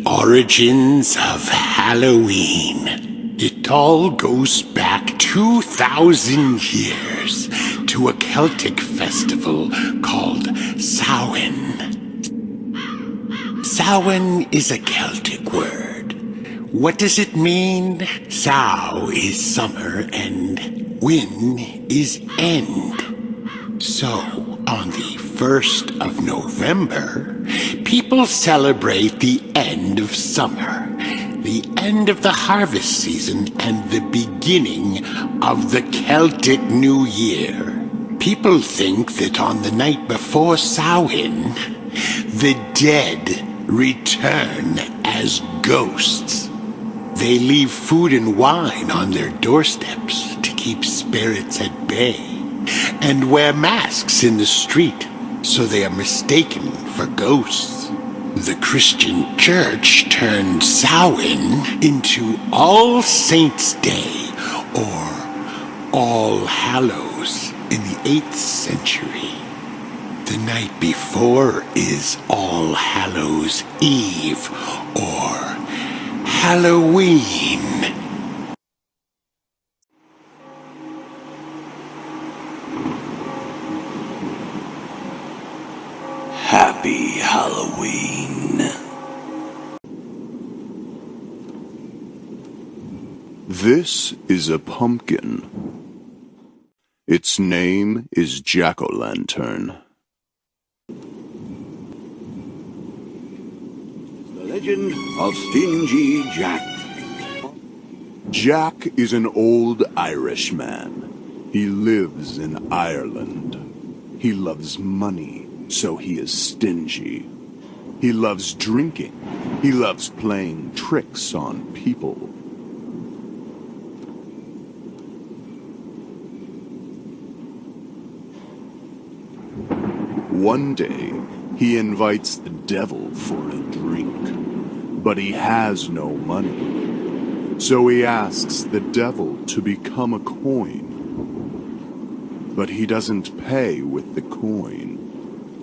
origins of Halloween. It all goes back 2,000 years to a Celtic festival called Samhain. Samhain is a Celtic word. What does it mean? Sow is summer and win is end. So, on the 1st of November, people celebrate the end of summer, the end of the harvest season, and the beginning of the Celtic New Year. People think that on the night before Samhain, the dead return as ghosts. They leave food and wine on their doorsteps to keep spirits at bay, and wear masks in the street so they are mistaken for ghosts. The Christian Church turned Samhain into All Saints' Day, or All Hallows, in the 8th century. The night before is All Hallows' Eve, or Halloween. Happy Halloween. This is a pumpkin. Its name is Jack-o'-lantern. The legend of Stingy Jack. Jack is an old Irishman. He lives in Ireland. He loves money, so he is stingy. He loves drinking. He loves playing tricks on people. One day, he invites the devil for a drink, but he has no money. So he asks the devil to become a coin. But he doesn't pay with the coin.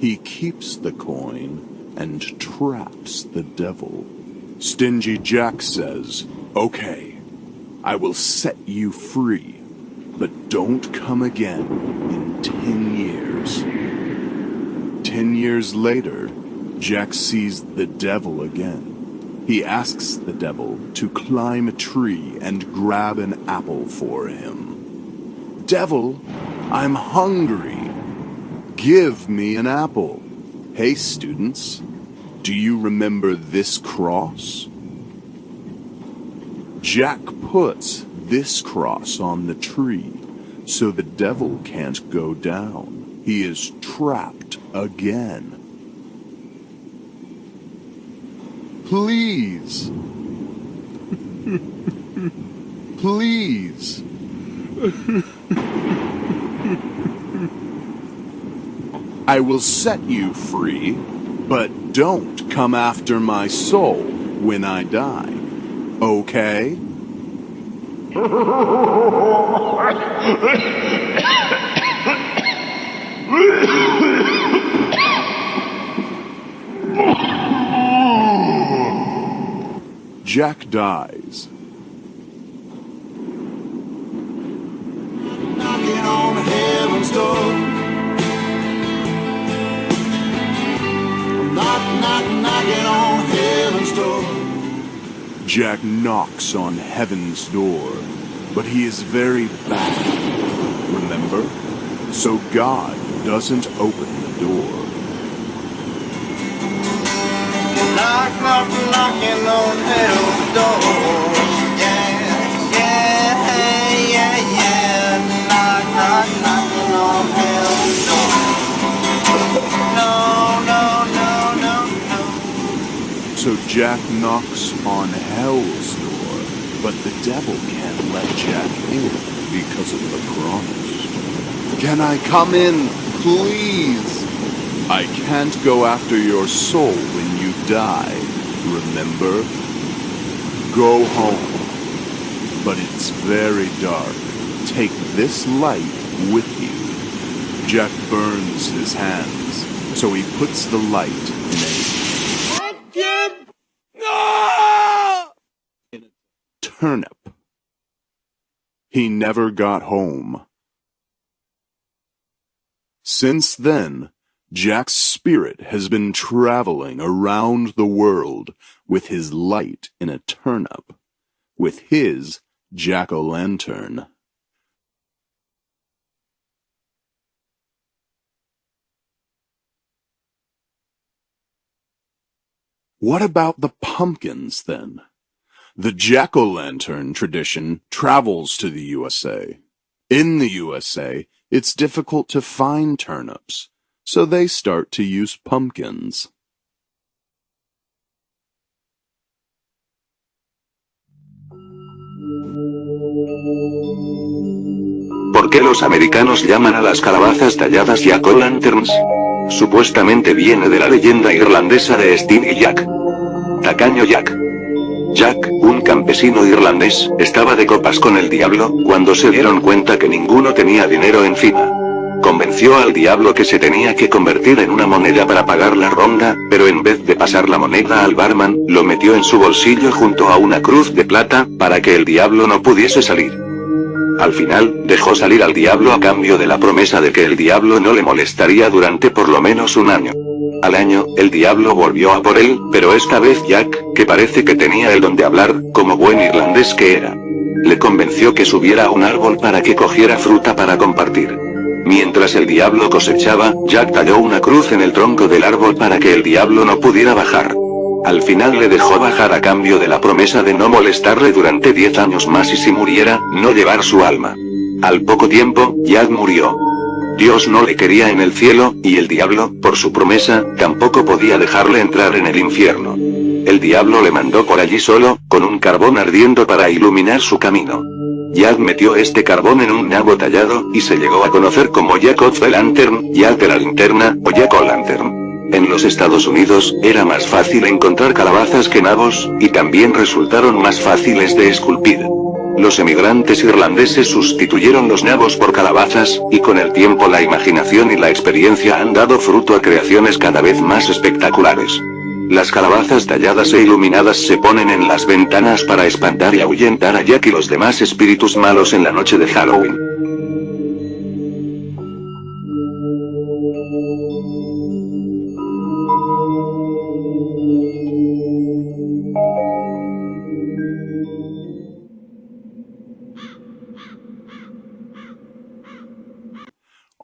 He keeps the coin and traps the devil. Stingy Jack says, "Okay, I will set you free, but don't come again in 10 years. 10 years later, Jack sees the devil again. He asks the devil to climb a tree and grab an apple for him. "Devil, I'm hungry. Give me an apple." Hey, students, do you remember this cross? Jack puts this cross on the tree so the devil can't go down. He is trapped again. Please. Please. I will set you free, but don't come after my soul when I die. Okay? Jack dies. Knocking on heaven's door. Knocking on heaven's door. Jack knocks on heaven's door, but he is very bad, remember? So God doesn't open the door. Knocking on heaven's door. Yeah. Knocking on heaven's door. No. So Jack knocks on hell's door, but the devil can't let Jack in because of the promise. "Can I come in, please? I can't go after your soul when you die, remember? Go home. But it's very dark. Take this light with you." Jack burns his hands, so he puts the light in a... No! turnip. He never got home. Since then, Jack's spirit has been traveling around the world with his light in a turnip, with his jack-o'-lantern. What about the pumpkins, then? The jack-o'-lantern tradition travels to the USA. In the USA, it's difficult to find turnips, so they start to use pumpkins. ¿Por qué los americanos llaman a las calabazas talladas jack-o'-lanterns? Supuestamente viene de la leyenda irlandesa de Steve y Jack. Tacaño Jack. Jack, un campesino irlandés, estaba de copas con el diablo, cuando se dieron cuenta que ninguno tenía dinero encima. Convenció al diablo que se tenía que convertir en una moneda para pagar la ronda, pero en vez de pasar la moneda al barman, lo metió en su bolsillo junto a una cruz de plata, para que el diablo no pudiese salir. Al final, dejó salir al diablo a cambio de la promesa de que el diablo no le molestaría durante por lo menos un año. Al año, el diablo volvió a por él, pero esta vez Jack, que parece que tenía el don de hablar, como buen irlandés que era, le convenció que subiera a un árbol para que cogiera fruta para compartir. Mientras el diablo cosechaba, Jack talló una cruz en el tronco del árbol para que el diablo no pudiera bajar. Al final le dejó bajar a cambio de la promesa de no molestarle durante 10 años más y si muriera, no llevar su alma. Al poco tiempo, Jack murió. Dios no le quería en el cielo, y el diablo, por su promesa, tampoco podía dejarle entrar en el infierno. El diablo le mandó por allí solo, con un carbón ardiendo para iluminar su camino. Jack metió este carbón en un nabo tallado, y se llegó a conocer como Jack of the Lantern, Jack de la linterna, o Jack-o'-lantern. En los Estados Unidos, era más fácil encontrar calabazas que nabos, y también resultaron más fáciles de esculpir. Los emigrantes irlandeses sustituyeron los nabos por calabazas, y con el tiempo la imaginación y la experiencia han dado fruto a creaciones cada vez más espectaculares. Las calabazas talladas e iluminadas se ponen en las ventanas para espantar y ahuyentar a Jack y los demás espíritus malos en la noche de Halloween.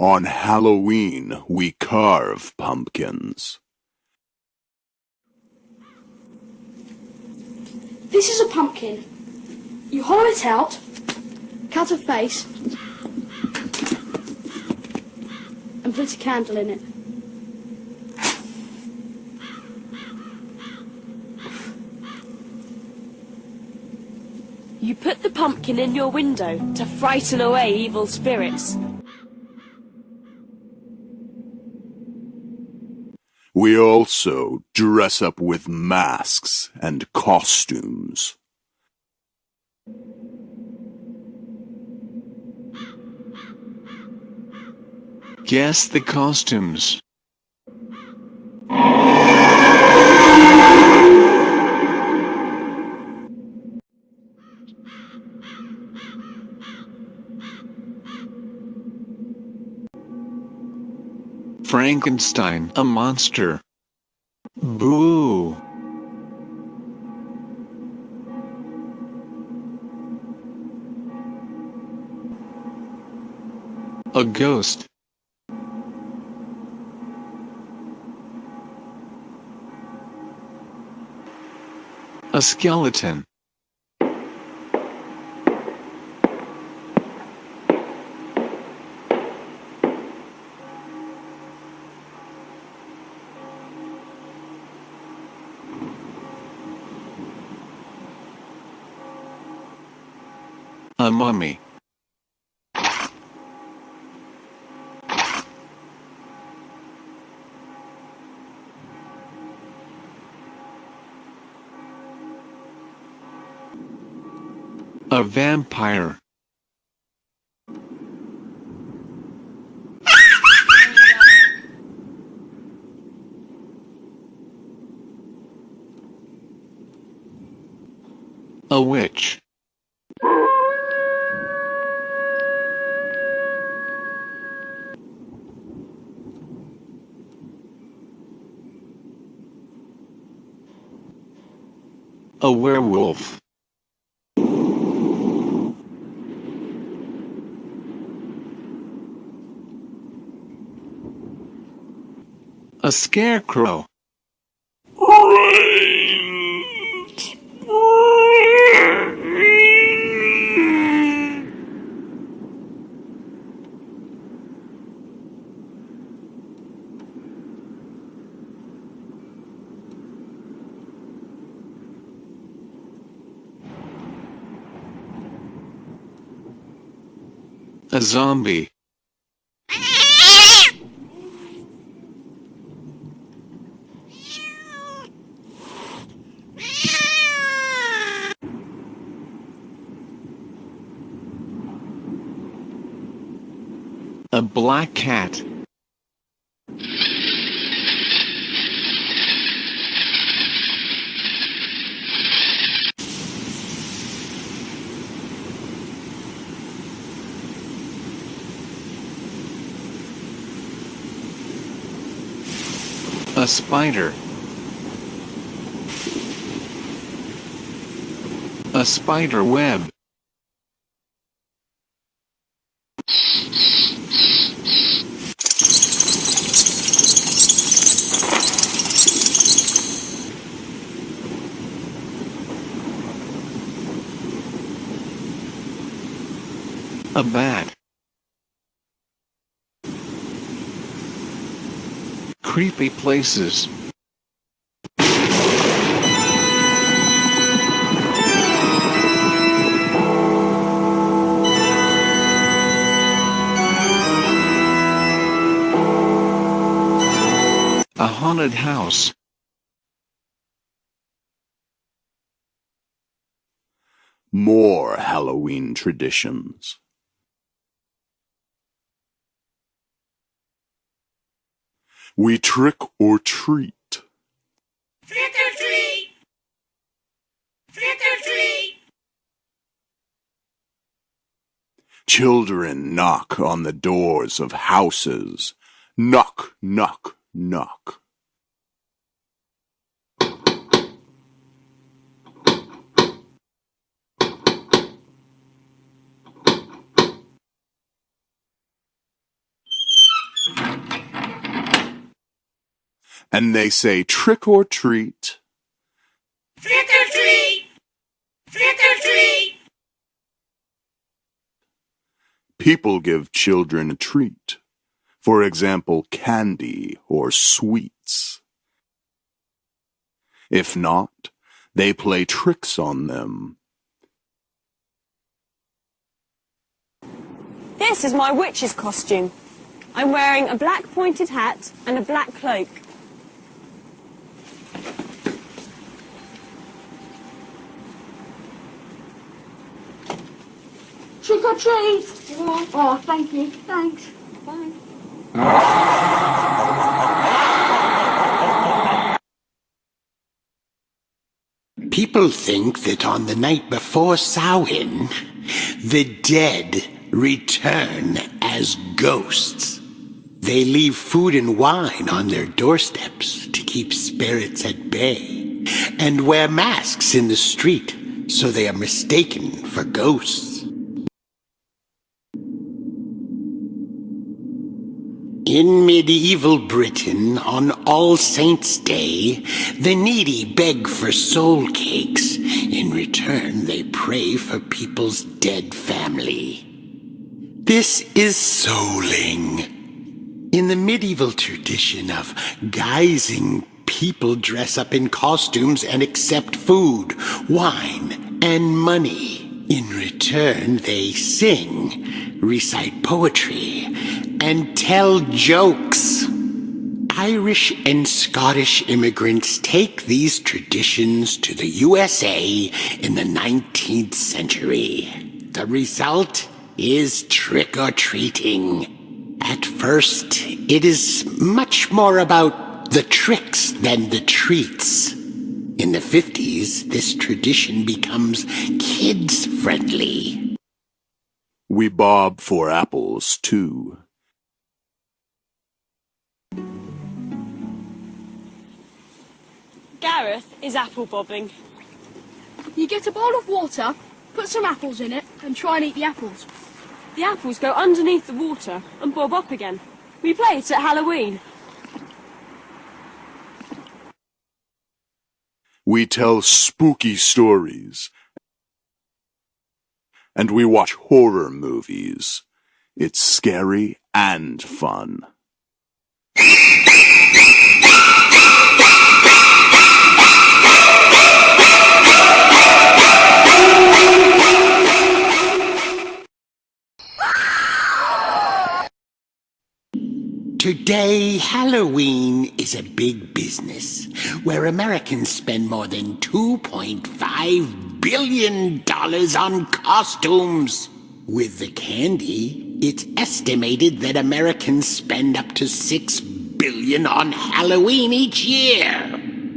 On Halloween, we carve pumpkins. This is a pumpkin. You hollow it out, cut a face, and put a candle in it. You put the pumpkin in your window to frighten away evil spirits. We also dress up with masks and costumes. Guess the costumes. Frankenstein, a monster. Boo! A ghost. A skeleton. A mummy. A vampire. A witch. A werewolf. A scarecrow. A zombie. A black cat. A spider. A spider web. A bat. Creepy places. A haunted house. More Halloween traditions. We trick or treat. Trick or treat! Trick or treat! Children knock on the doors of houses. Knock, knock, knock. And they say trick or treat. Trick or treat! Trick or treat! People give children a treat. For example, candy or sweets. If not, they play tricks on them. This is my witch's costume. I'm wearing a black pointed hat and a black cloak. Trick or treat! Oh, thank you. Thanks. Bye. People think that on the night before Samhain, the dead return as ghosts. They leave food and wine on their doorsteps to keep spirits at bay, and wear masks in the street so they are mistaken for ghosts. In medieval Britain, on All Saints' Day, the needy beg for soul cakes. In return, they pray for people's dead family. This is souling. In the medieval tradition of guising, people dress up in costumes and accept food, wine, and money. In return, they sing, recite poetry, and tell jokes. Irish and Scottish immigrants take these traditions to the USA in the 19th century. The result is trick-or-treating. At first, it is much more about the tricks than the treats. In the 50s, this tradition becomes kids-friendly. We bob for apples, too. Gareth is apple bobbing. You get a bowl of water, put some apples in it, and try and eat the apples. The apples go underneath the water and bob up again. We play it at Halloween. We tell spooky stories. And we watch horror movies. It's scary and fun. Today, Halloween is a big business where Americans spend more than $2.5 billion on costumes. With the candy, it's estimated that Americans spend up to $6 billion on Halloween each year.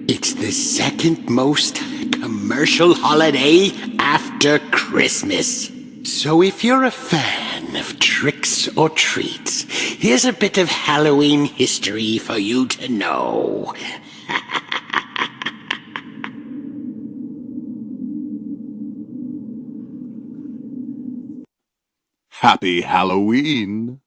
It's the second most commercial holiday after Christmas. So if you're a fan of tricks or treats, here's a bit of Halloween history for you to know. Happy Halloween!